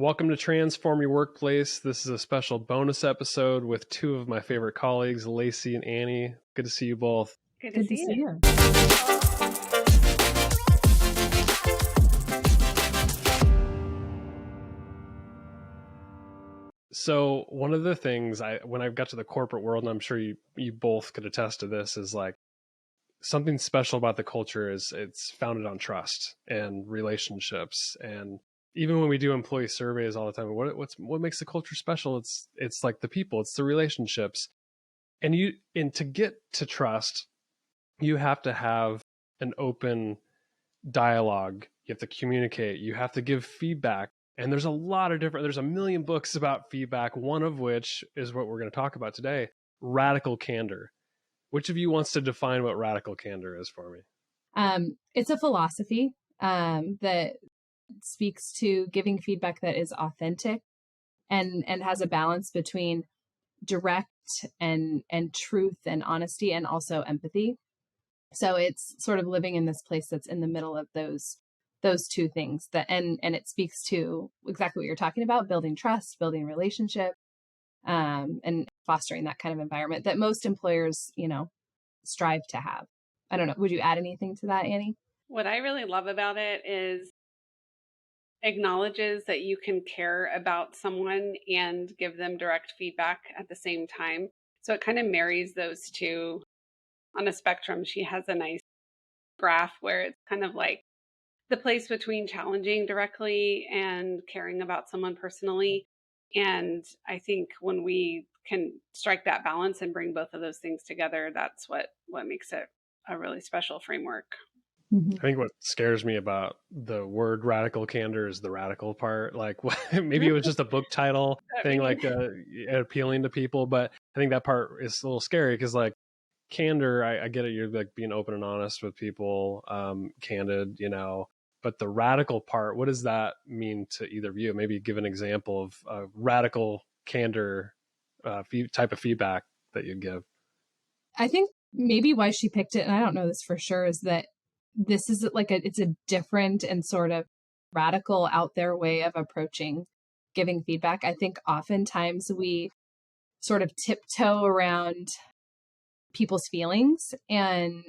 Welcome to Transform Your Workplace. This is a special bonus episode with two of my favorite colleagues, Lacey and Annie. Good to see you both. Good to see you. So one of the things when I got to the corporate world, and I'm sure you both could attest to this, is like something special about the culture is it's founded on trust and relationships. And even when we do employee surveys all the time, what makes the culture special? It's like the people, it's the relationships. And to get to trust, you have to have an open dialogue. You have to communicate. You have to give feedback. And there's a million books about feedback, one of which is what we're going to talk about today, radical candor. Which of you wants to define what radical candor is for me? It's a philosophy that speaks to giving feedback that is authentic and has a balance between direct and truth and honesty and also empathy. So it's sort of living in this place that's in the middle of those two things and it speaks to exactly what you're talking about, building trust, building relationship, and fostering that kind of environment that most employers, strive to have. I don't know. Would you add anything to that, Annie? What I really love about it is acknowledges that you can care about someone and give them direct feedback at the same time. So it kind of marries those two on a spectrum. She has a nice graph where it's kind of like the place between challenging directly and caring about someone personally. And I think when we can strike that balance and bring both of those things together, that's what makes it a really special framework. I think what scares me about the word radical candor is the radical part. Like maybe it was just a book title thing, like appealing to people. But I think that part is a little scary because like candor, I get it. You're like being open and honest with people, candid, but the radical part, what does that mean to either of you? Maybe give an example of a radical candor type of feedback that you'd give. I think maybe why she picked it, and I don't know this for sure, is that this is it's a different and sort of radical out there way of approaching giving feedback. I think oftentimes we sort of tiptoe around people's feelings and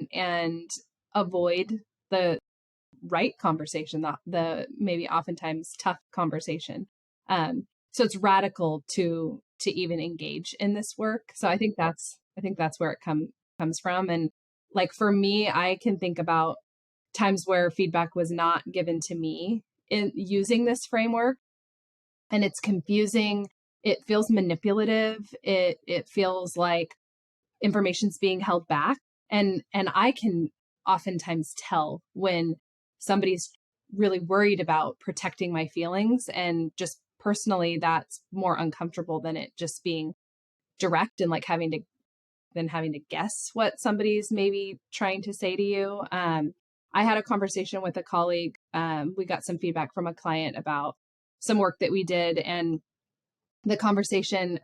avoid the right conversation, the maybe oftentimes tough conversation. So it's radical to even engage in this work. So I think that's where it comes from. And like for me, I can think about times where feedback was not given to me in using this framework, and it's confusing. It feels manipulative. It feels like information's being held back, and I can oftentimes tell when somebody's really worried about protecting my feelings, and just personally that's more uncomfortable than it just being direct and like having to guess what somebody's maybe trying to say to you. I had a conversation with a colleague. We got some feedback from a client about some work that we did, and the conversation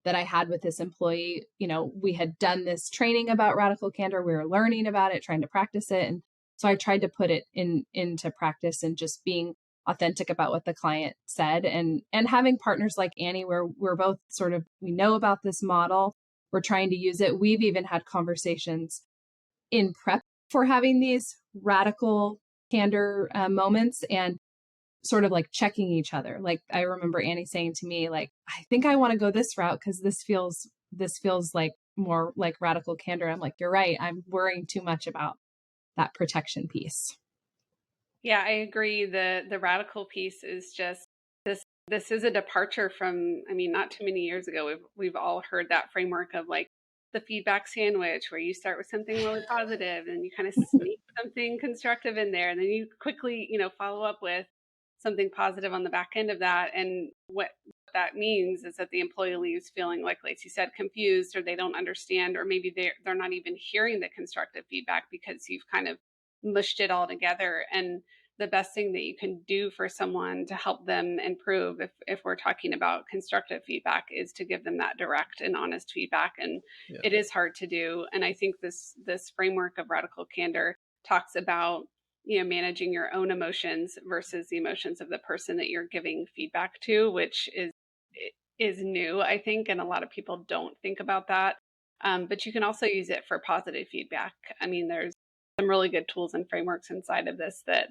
that I had with this employee, we had done this training about radical candor. We were learning about it, trying to practice it. And so I tried to put it into practice and just being authentic about what the client said, and having partners like Annie, where we're both sort of, we know about this model. We're trying to use it. We've even had conversations in prep for having these radical candor moments, and sort of like checking each other. Like I remember Annie saying to me, like, I think I want to go this route because this feels like more like radical candor. I'm like, you're right. I'm worrying too much about that protection piece. Yeah, I agree. The radical piece is just this is a departure from, not too many years ago, we've all heard that framework of like the feedback sandwich, where you start with something really positive and you kind of sneak something constructive in there, and then you quickly, follow up with something positive on the back end of that. And what that means is that the employee leaves feeling, like Lacey said, confused, or they don't understand, or maybe they're not even hearing the constructive feedback because you've kind of mushed it all together. And the best thing that you can do for someone to help them improve, if we're talking about constructive feedback, is to give them that direct and honest feedback. And It is hard to do. And I think this framework of radical candor talks about, managing your own emotions versus the emotions of the person that you're giving feedback to, which is new, I think, and a lot of people don't think about that. But you can also use it for positive feedback. I mean, there's some really good tools and frameworks inside of this that,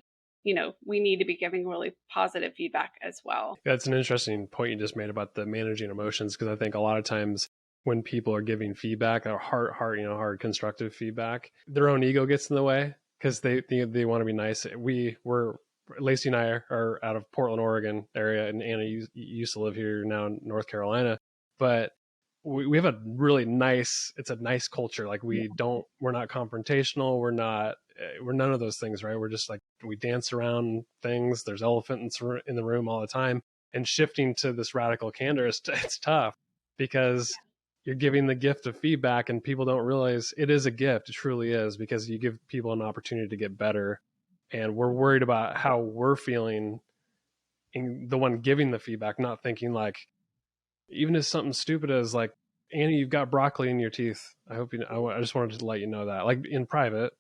we need to be giving really positive feedback as well. That's an interesting point you just made about the managing emotions, because I think a lot of times when people are giving feedback or hard constructive feedback, their own ego gets in the way because they want to be nice. Lacey and I are out of Portland, Oregon area, and Anna used to live here, now in North Carolina, but we have a really nice, it's a nice culture. Like we're not confrontational. We're none of those things, right? We're just like, we dance around things. There's elephants in the room all the time. And shifting to this radical candor, it's tough because you're giving the gift of feedback and people don't realize it is a gift. It truly is, because you give people an opportunity to get better. And we're worried about how we're feeling in the one giving the feedback, not thinking like, even if something stupid as like, Annie, you've got broccoli in your teeth. I just wanted to let you know that, like in private,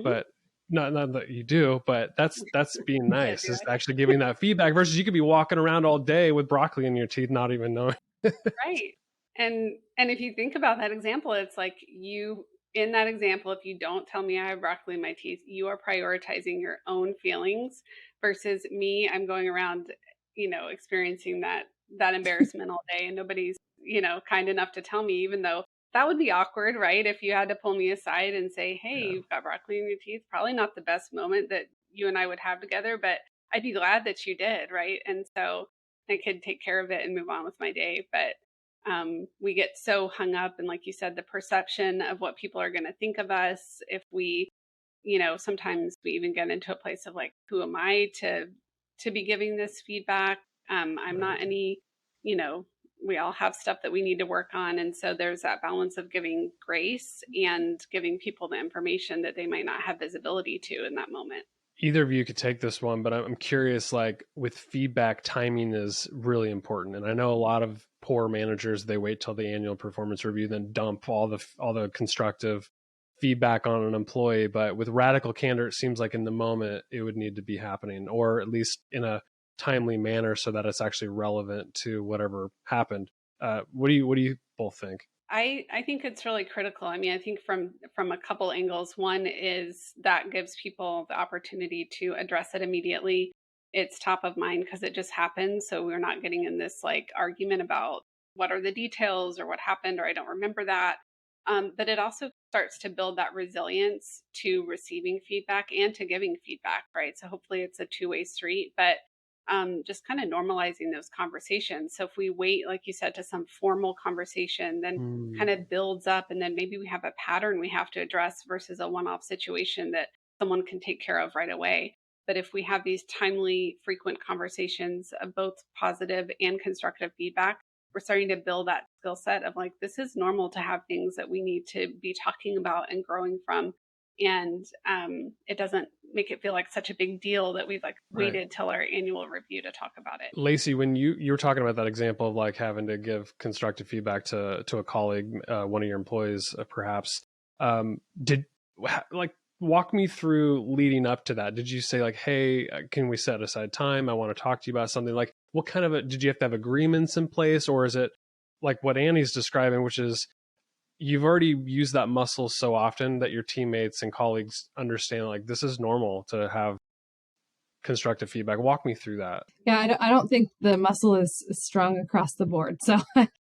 but not that you do, but that's being nice, is actually giving that feedback versus you could be walking around all day with broccoli in your teeth, not even knowing. Right. And if you think about that example, it's like in that example, if you don't tell me I have broccoli in my teeth, you are prioritizing your own feelings versus me. I'm going around, experiencing that embarrassment all day, and nobody's, kind enough to tell me, even though that would be awkward, right? If you had to pull me aside and say, hey, you've got broccoli in your teeth, probably not the best moment that you and I would have together, but I'd be glad that you did, right? And so I could take care of it and move on with my day. But we get so hung up in, like you said, the perception of what people are going to think of us. If we, sometimes we even get into a place of like, who am I to be giving this feedback? I'm not any, we all have stuff that we need to work on. And so there's that balance of giving grace and giving people the information that they might not have visibility to in that moment. Either of you could take this one, but I'm curious, like with feedback, timing is really important. And I know a lot of poor managers, they wait till the annual performance review, then dump all the constructive feedback on an employee. But with radical candor, it seems like in the moment it would need to be happening, or at least in a timely manner so that it's actually relevant to whatever happened. What do you both think? I think it's really critical. I mean, I think from a couple angles. One is that gives people the opportunity to address it immediately. It's top of mind because it just happened. So we're not getting in this like argument about what are the details or what happened or I don't remember that. But it also starts to build that resilience to receiving feedback and to giving feedback, right? So hopefully it's a two-way street, but just kind of normalizing those conversations. So if we wait, like you said, to some formal conversation, then kind of builds up, and then maybe we have a pattern we have to address versus a one-off situation that someone can take care of right away. But if we have these timely, frequent conversations of both positive and constructive feedback, we're starting to build that skill set of like, this is normal to have things that we need to be talking about and growing from. And it doesn't make it feel like such a big deal that we've like waited till our annual review to talk about it. Lacey, when you were talking about that example of like having to give constructive feedback to a colleague, one of your employees, perhaps, walk me through leading up to that. Did you say like, hey, can we set aside time? I want to talk to you about something. Like, what kind of did you have to have agreements in place, or is it like what Annie's describing, which is you've already used that muscle so often that your teammates and colleagues understand like this is normal to have constructive feedback? Walk me through that. Yeah, I don't think the muscle is strong across the board. So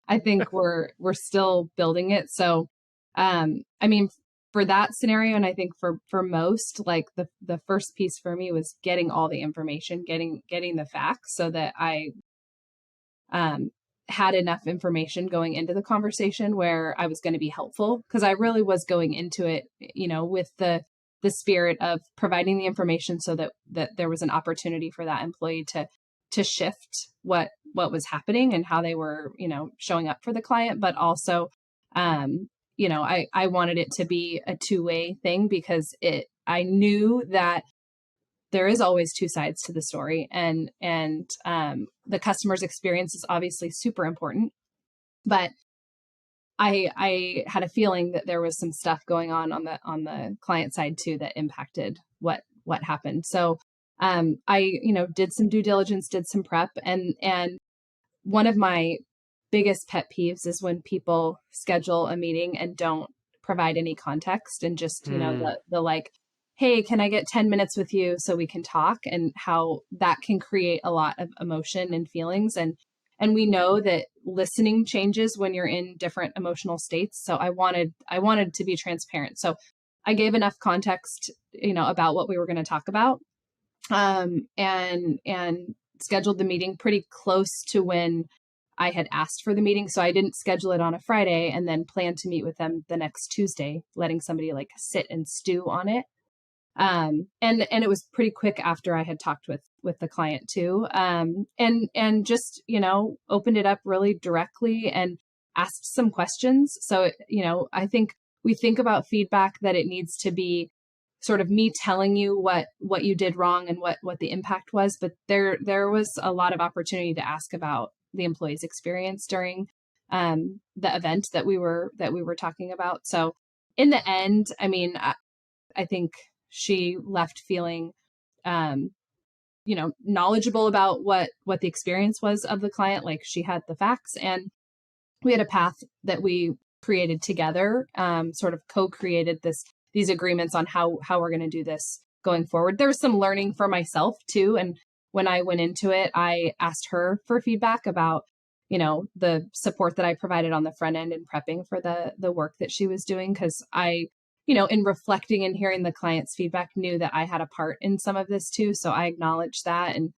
I think we're still building it. So I mean, for that scenario, and I think for most, like the first piece for me was getting all the information, getting the facts so that I had enough information going into the conversation where I was going to be helpful, because I really was going into it, with the spirit of providing the information so that there was an opportunity for that employee to shift what was happening and how they were, showing up for the client. But also, I wanted it to be a two-way thing, because I knew that there is always two sides to the story, and the customer's experience is obviously super important, but I had a feeling that there was some stuff going on the client side too that impacted what what happened. So I, did some due diligence, did some prep, and one of my biggest pet peeves is when people schedule a meeting and don't provide any context and just, the like, hey, can I get 10 minutes with you so we can talk, and how that can create a lot of emotion and feelings. And we know that listening changes when you're in different emotional states. So I wanted to be transparent. So I gave enough context, about what we were going to talk about, and scheduled the meeting pretty close to when I had asked for the meeting. So I didn't schedule it on a Friday and then plan to meet with them the next Tuesday, letting somebody like sit and stew on it. And it was pretty quick after I had talked with the client too. And just, opened it up really directly and asked some questions. So, I think we think about feedback that it needs to be sort of me telling you what you did wrong and what the impact was. But there was a lot of opportunity to ask about the employee's experience during the event that we were talking about. So in the end, I mean, I think she left feeling, knowledgeable about what the experience was of the client. Like, she had the facts, and we had a path that we created together, sort of co-created these agreements on how we're going to do this going forward. There was some learning for myself too. And when I went into it, I asked her for feedback about, the support that I provided on the front end and prepping for the work that she was doing. Cause I, in reflecting and hearing the client's feedback, knew that I had a part in some of this too. So I acknowledged that. And,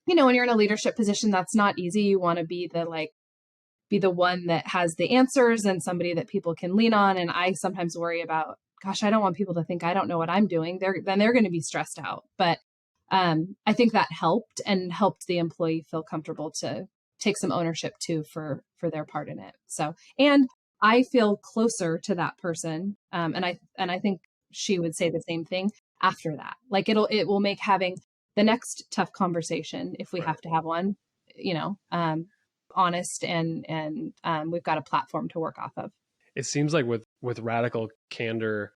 when you're in a leadership position, that's not easy. You want to be the one that has the answers and somebody that people can lean on. And I sometimes worry about, gosh, I don't want people to think I don't know what I'm doing. They're going to be stressed out. But I think that helped the employee feel comfortable to take some ownership too for their part in it. So, and I feel closer to that person. And I think she would say the same thing after that. Like, it will make having the next tough conversation, if we have to have one, honest, and we've got a platform to work off of. It seems like with radical candor,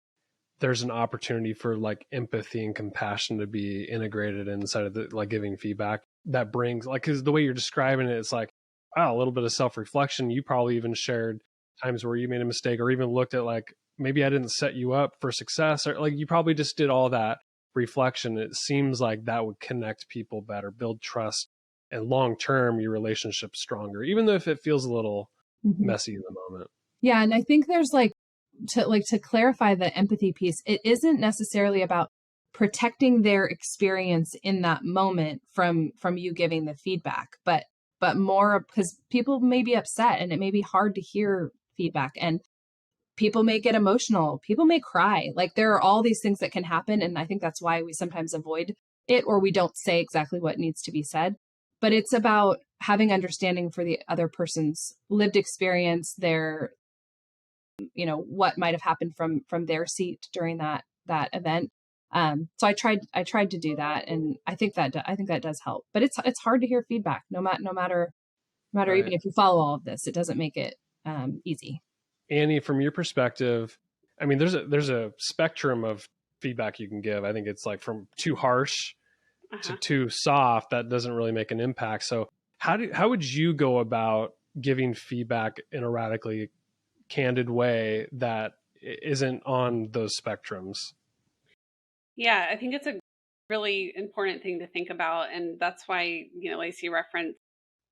there's an opportunity for like empathy and compassion to be integrated inside of the like giving feedback that brings, like, because the way you're describing it, it's like, wow, a little bit of self-reflection. You probably even shared times where you made a mistake, or even looked at like, maybe I didn't set you up for success, or like you probably just did all that reflection. It seems like that would connect people better, build trust, and long term your relationship stronger, even though if it feels a little messy in the moment. Yeah. And I think there's to clarify the empathy piece, it isn't necessarily about protecting their experience in that moment from you giving the feedback, but more because people may be upset and it may be hard to hear feedback, and people may get emotional, people may cry. Like, there are all these things that can happen. And I think that's why we sometimes avoid it, or we don't say exactly what needs to be said. But it's about having understanding for the other person's lived experience, their, what might have happened from their seat during that event. So I tried to do that, and I think that does help. But it's hard to hear feedback, no matter Right. even if you follow all of this, it doesn't make it easy. Annie, from your perspective, I mean, there's a spectrum of feedback you can give. I think it's like from too harsh to too soft. That doesn't really make an impact. So how would you go about giving feedback in a radically candid way that isn't on those spectrums? Yeah, I think it's a really important thing to think about. And that's why, Lacey referenced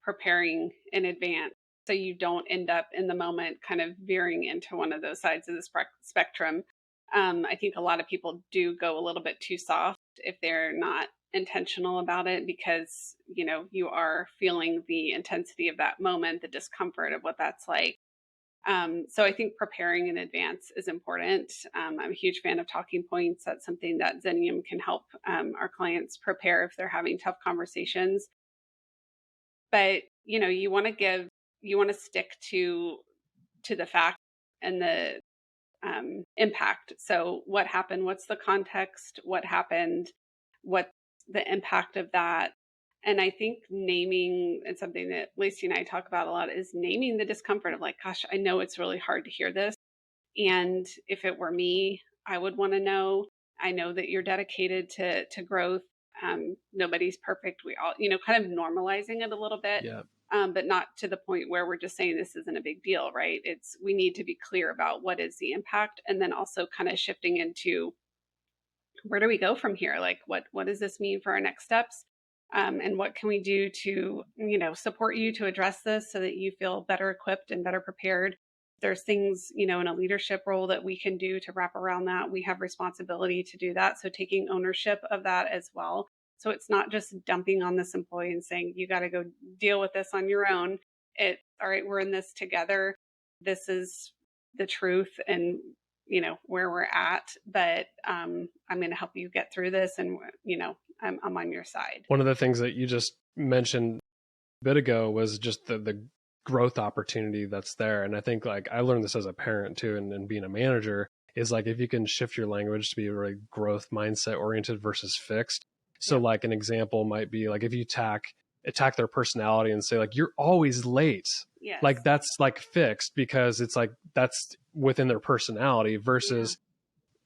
preparing in advance, so you don't end up in the moment kind of veering into one of those sides of the spectrum. I think a lot of people do go a little bit too soft if they're not intentional about it, because, you are feeling the intensity of that moment, the discomfort of what that's like. So I think preparing in advance is important. I'm a huge fan of talking points. That's something that Xenium can help our clients prepare if they're having tough conversations. But, you want to stick to the fact and the impact. So what happened? What's the context? What happened? What's the impact of that? And I think naming, and something that Lacey and I talk about a lot, is naming the discomfort of like, gosh, I know it's really hard to hear this. And if it were me, I would want to know. I know that you're dedicated to growth. Nobody's perfect. We all, kind of normalizing it a little bit. Yeah. But not to the point where we're just saying this isn't a big deal, right? We need to be clear about what is the impact, and then also kind of shifting into where do we go from here? Like, what does this mean for our next steps? And what can we do to, support you to address this so that you feel better equipped and better prepared? There's things, in a leadership role that we can do to wrap around that. We have responsibility to do that. So taking ownership of that as well. So it's not just dumping on this employee and saying, you got to go deal with this on your own. All right, we're in this together. This is the truth and, where we're at, but I'm going to help you get through this. And, I'm on your side. One of the things that you just mentioned a bit ago was just the growth opportunity that's there. And I think like I learned this as a parent too, and being a manager is like, if you can shift your language to be really growth mindset oriented versus fixed. So like an example might be like, if you attack their personality and say like, you're always late. Yes. Like that's like fixed because it's like, that's within their personality versus,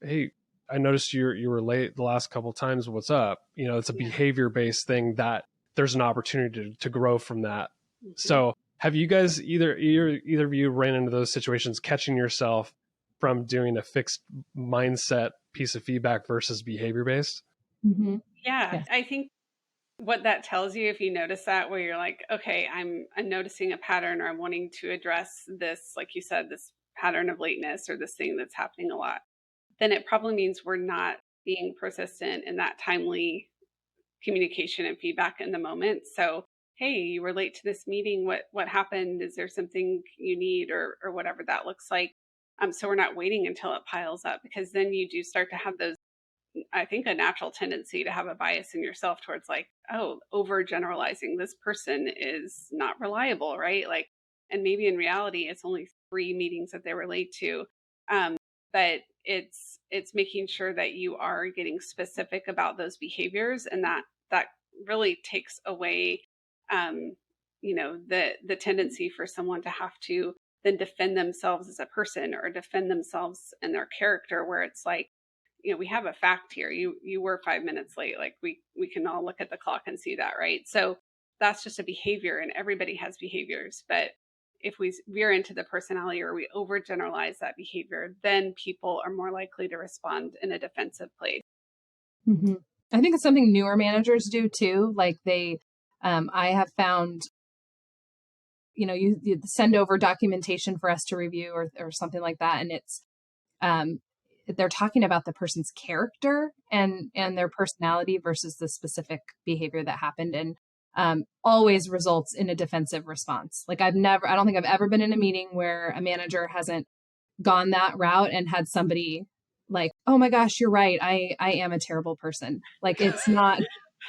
hey, I noticed you were late the last couple of times. What's up? It's a behavior based thing that there's an opportunity to grow from that. Mm-hmm. So have you guys either of you ran into those situations, catching yourself from doing a fixed mindset piece of feedback versus behavior based? Mm-hmm. Yeah, I think what that tells you, if you notice that, where you're like, okay, I'm noticing a pattern, or I'm wanting to address this, like you said, this pattern of lateness or this thing that's happening a lot, then it probably means we're not being persistent in that timely communication and feedback in the moment. So, hey, you were late to this meeting. What happened? Is there something you need or whatever that looks like? So we're not waiting until it piles up, because then you do start to have those, I think, a natural tendency to have a bias in yourself towards like, oh, overgeneralizing, this person is not reliable, right? Like, and maybe in reality, it's only 3 meetings that they were late to. But it's making sure that you are getting specific about those behaviors, and that really takes away, the tendency for someone to have to then defend themselves as a person or defend themselves and their character, where it's like, we have a fact here. You were 5 minutes late. Like we can all look at the clock and see that, right? So that's just a behavior, and everybody has behaviors. But if we veer into the personality or we overgeneralize that behavior, then people are more likely to respond in a defensive place. Mm-hmm. I think it's something newer managers do too. Like I have found, you send over documentation for us to review or something like that. And it's, they're talking about the person's character and their personality versus the specific behavior that happened. And always results in a defensive response. Like I don't think I've ever been in a meeting where a manager hasn't gone that route and had somebody like, oh my gosh, you're right. I am a terrible person. Like it's not,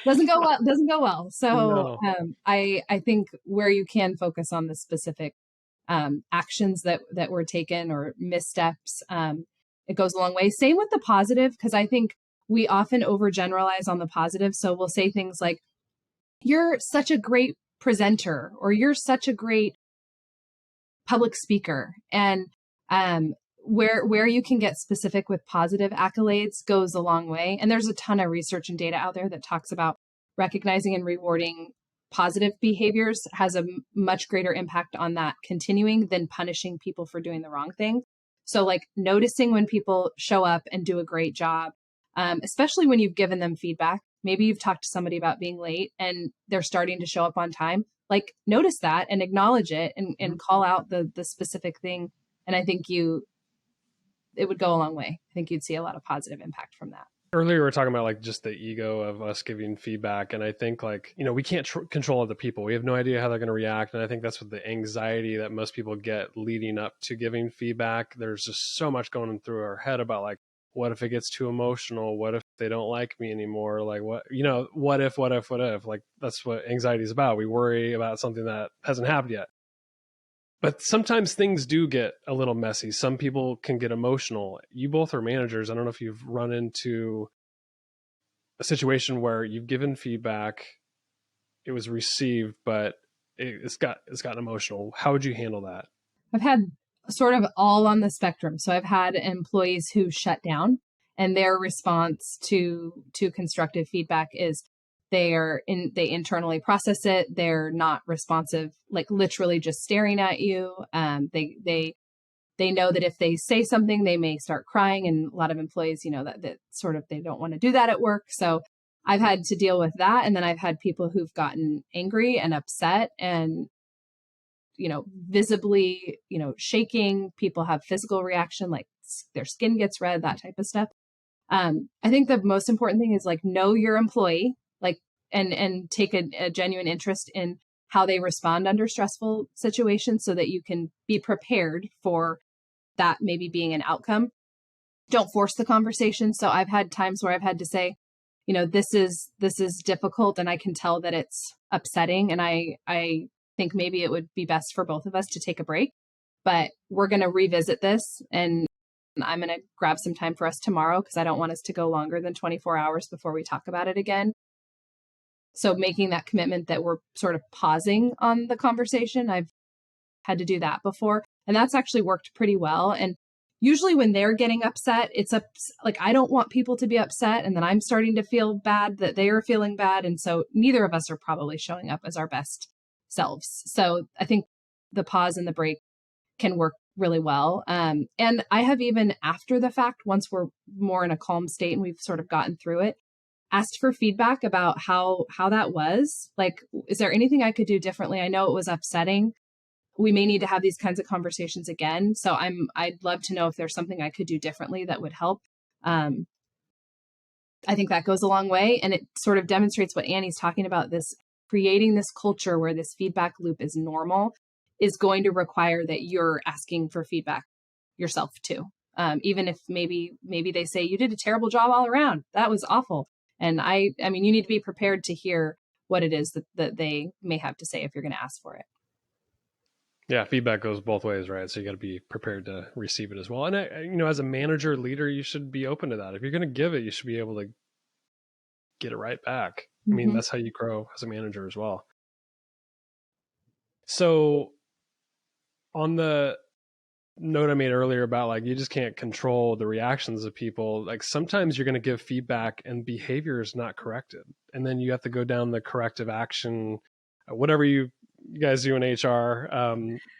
doesn't go well. So no. I think where you can focus on the specific actions that were taken or missteps, it goes a long way. Same with the positive, because I think we often overgeneralize on the positive. So we'll say things like, you're such a great presenter, or you're such a great public speaker. And where you can get specific with positive accolades goes a long way. And there's a ton of research and data out there that talks about recognizing and rewarding positive behaviors has a much greater impact on that continuing than punishing people for doing the wrong thing. So like noticing when people show up and do a great job, especially when you've given them feedback. Maybe you've talked to somebody about being late and they're starting to show up on time. Like notice that and acknowledge it and call out the specific thing. And I think it would go a long way. I think you'd see a lot of positive impact from that. Earlier, we were talking about like just the ego of us giving feedback. And I think like, we can't control other people. We have no idea how they're going to react. And I think that's what the anxiety that most people get leading up to giving feedback. There's just so much going through our head about like, what if it gets too emotional? What if they don't like me anymore? Like what if? Like that's what anxiety is about. We worry about something that hasn't happened yet. But sometimes things do get a little messy. Some people can get emotional. You both are managers. I don't know if you've run into a situation where you've given feedback, it was received, but it's gotten emotional. How would you handle that? I've had sort of all on the spectrum. So I've had employees who shut down And their response to constructive feedback is they internally process it. They're not responsive, like literally just staring at you. They know that if they say something, they may start crying. And a lot of employees, that sort of, they don't want to do that at work. So I've had to deal with that. And then I've had people who've gotten angry and upset and, visibly, shaking. People have physical reaction, like their skin gets red, that type of stuff. I think the most important thing is like know your employee, like, and take a genuine interest in how they respond under stressful situations so that you can be prepared for that maybe being an outcome. Don't force the conversation. So I've had times where I've had to say, this is difficult and I can tell that it's upsetting. And I think maybe it would be best for both of us to take a break, but we're going to revisit this and I'm going to grab some time for us tomorrow because I don't want us to go longer than 24 hours before we talk about it again. So making that commitment that we're sort of pausing on the conversation, I've had to do that before. And that's actually worked pretty well. And usually when they're getting upset, it's like, I don't want people to be upset. And then I'm starting to feel bad that they are feeling bad. And so neither of us are probably showing up as our best selves. So I think the pause and the break can work really well. And I have even after the fact, once we're more in a calm state and we've sort of gotten through it, asked for feedback about how that was. Like, is there anything I could do differently? I know it was upsetting. We may need to have these kinds of conversations again. So I'd love to know if there's something I could do differently that would help. I think that goes a long way. And it sort of demonstrates what Annie's talking about, this creating this culture where this feedback loop is normal is going to require that you're asking for feedback yourself too. Even if maybe they say you did a terrible job all around, that was awful. And I mean, you need to be prepared to hear what it is that they may have to say if you're going to ask for it. Yeah, feedback goes both ways, right? So you got to be prepared to receive it as well. And as a manager, leader, you should be open to that. If you're going to give it, you should be able to get it right back. I mean, that's how you grow as a manager as well. So on the note I made earlier about like, you just can't control the reactions of people. Like sometimes you're going to give feedback and behavior is not corrected. And then you have to go down the corrective action, whatever you guys do in HR,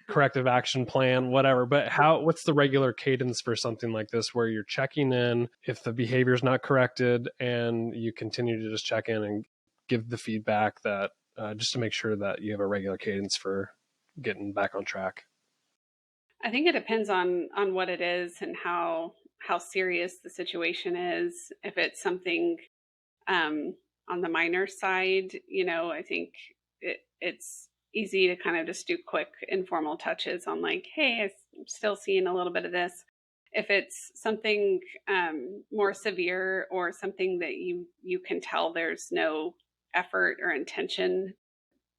corrective action plan, whatever. But what's the regular cadence for something like this where you're checking in if the behavior is not corrected and you continue to just check in and give the feedback that just to make sure that you have a regular cadence for getting back on track? I think it depends on what it is and how serious the situation is. If it's something on the minor side, I think it's easy to kind of just do quick informal touches on like, hey, I'm still seeing a little bit of this. If it's something more severe or something that you can tell there's no effort or intention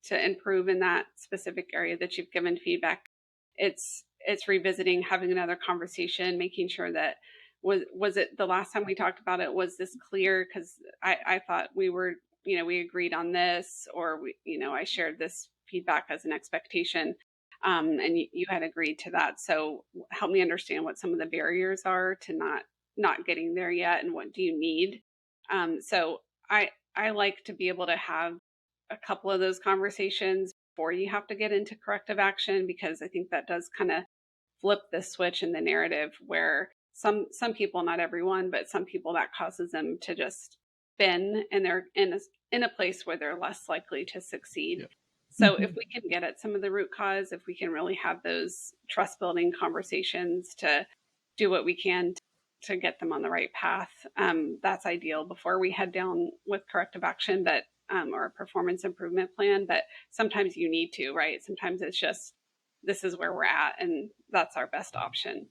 to improve in that specific area that you've given feedback, it's revisiting, having another conversation, making sure that was it the last time we talked about it, was this clear? Because I thought we were, we agreed on this, or I shared this feedback as an expectation, and you had agreed to that. So help me understand what some of the barriers are to not getting there yet, and what do you need? So I like to be able to have a couple of those conversations before you have to get into corrective action, because I think that does kind of flip the switch in the narrative where some people, not everyone, but some people, that causes them to just spin, and they're in a place where they're less likely to succeed. Yep. So if we can get at some of the root cause, if we can really have those trust building conversations to do what we can to get them on the right path, that's ideal before we head down with corrective action, but or a performance improvement plan. But sometimes you need to, right? Sometimes it's just, this is where we're at, and that's our best option.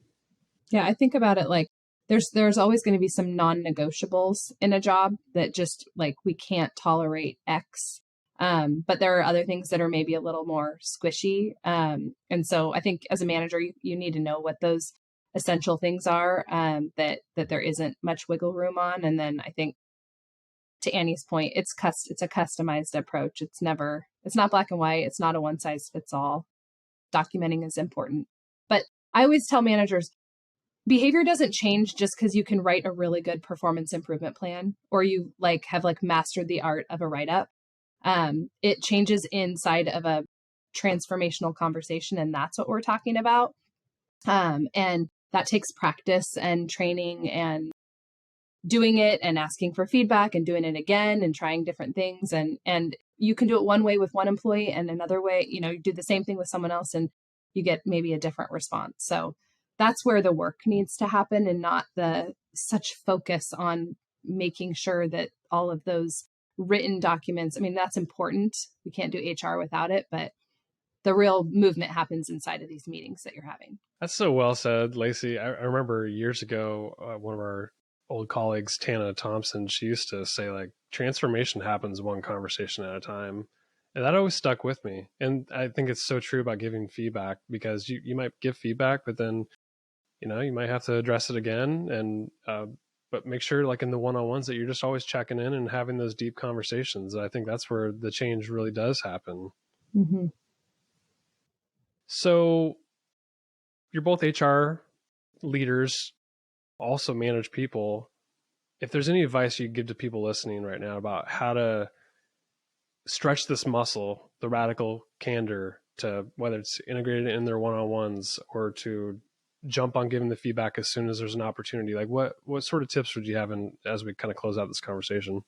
Yeah, I think about it like there's always going to be some non-negotiables in a job that just like, we can't tolerate X. But there are other things that are maybe a little more squishy. And so I think as a manager, you need to know what those essential things are, that there isn't much wiggle room on. And then I think to Annie's point, it's a customized approach. It's not black and white. It's not a one size fits all. Documenting is important. But I always tell managers, behavior doesn't change just because you can write a really good performance improvement plan or you have mastered the art of a write-up. It changes inside of a transformational conversation, and that's what we're talking about. And that takes practice and training and doing it and asking for feedback and doing it again and trying different things. And you can do it one way with one employee and another way, you do the same thing with someone else and you get maybe a different response. So that's where the work needs to happen, and not such focus on making sure that all of those written documents, that's important. We can't do HR without it, but the real movement happens inside of these meetings that you're having. That's so well said, Lacey. I remember years ago, one of our old colleagues, Tana Thompson, she used to say transformation happens one conversation at a time. And that always stuck with me. And I think it's so true about giving feedback, because you might give feedback, but then, you might have to address it again. And, but make sure in the one-on-ones that you're just always checking in and having those deep conversations. I think that's where the change really does happen. Mm-hmm. So you're both HR leaders, also manage people. If there's any advice you'd give to people listening right now about how to stretch this muscle, the radical candor, to whether it's integrated in their one-on-ones or to jump on giving the feedback as soon as there's an opportunity, what sort of tips would you have as we kind of close out this conversation?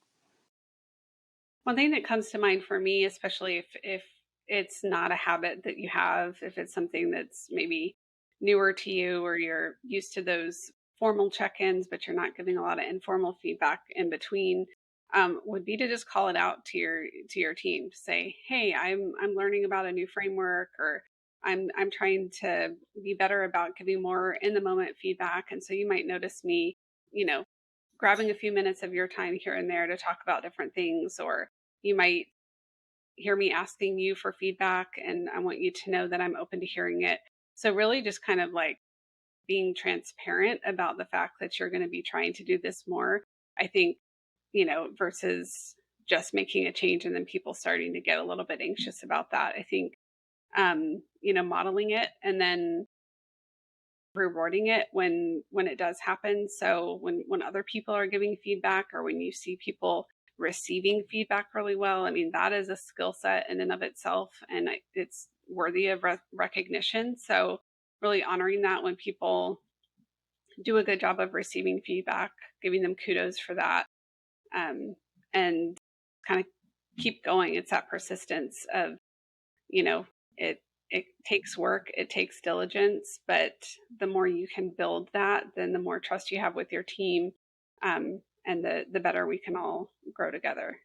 One thing that comes to mind for me, especially if it's not a habit that you have, if it's something that's maybe newer to you or you're used to those formal check-ins, but you're not giving a lot of informal feedback in between, would be to just call it out to your team. Say, hey, I'm learning about a new framework, or I'm trying to be better about giving more in the moment feedback. And so you might notice me, grabbing a few minutes of your time here and there to talk about different things, or you might hear me asking you for feedback, and I want you to know that I'm open to hearing it. So really just kind of being transparent about the fact that you're going to be trying to do this more, I think, versus just making a change and then people starting to get a little bit anxious about that. I think, modeling it and then rewarding it when it does happen. So when other people are giving feedback, or when you see people receiving feedback really well, that is a skill set in and of itself, and it's worthy of recognition. So really honoring that when people do a good job of receiving feedback, giving them kudos for that, and kind of keep going. It's that persistence of, it takes work, it takes diligence, but the more you can build that, then the more trust you have with your team, and the better we can all grow together.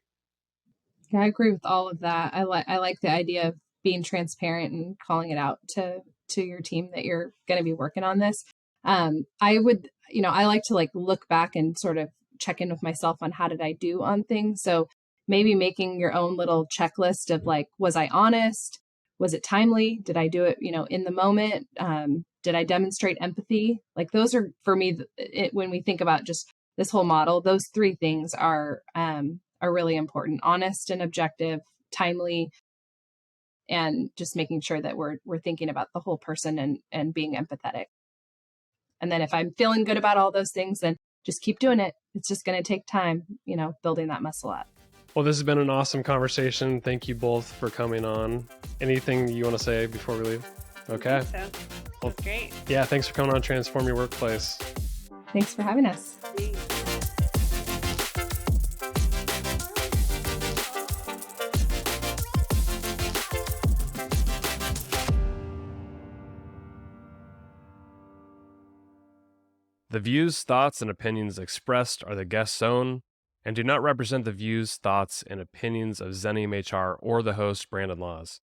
Yeah, I agree with all of that. I like the idea of being transparent and calling it out to your team that you're going to be working on this. I like to look back and sort of check in with myself on how did I do on things. So maybe making your own little checklist of was I honest? Was it timely? Did I do it, in the moment? Did I demonstrate empathy? Those are, for me, when we think about just this whole model, those three things are really important: honest and objective, timely, and just making sure that we're thinking about the whole person and being empathetic. And then if I'm feeling good about all those things, then just keep doing it. It's just going to take time, building that muscle up. Well, this has been an awesome conversation. Thank you both for coming on. Anything you want to say before we leave? Okay. Well, great. Yeah, thanks for coming on Transform Your Workplace. Thanks for having us. The views, thoughts, and opinions expressed are the guest's own and do not represent the views, thoughts, and opinions of Xenium HR or the host, Brandon Laws.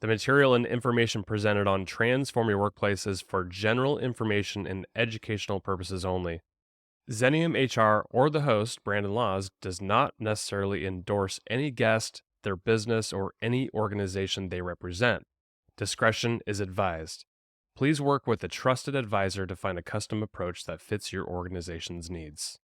The material and information presented on Transform Your Workplace is for general information and educational purposes only. Xenium HR or the host, Brandon Laws, does not necessarily endorse any guest, their business, or any organization they represent. Discretion is advised. Please work with a trusted advisor to find a custom approach that fits your organization's needs.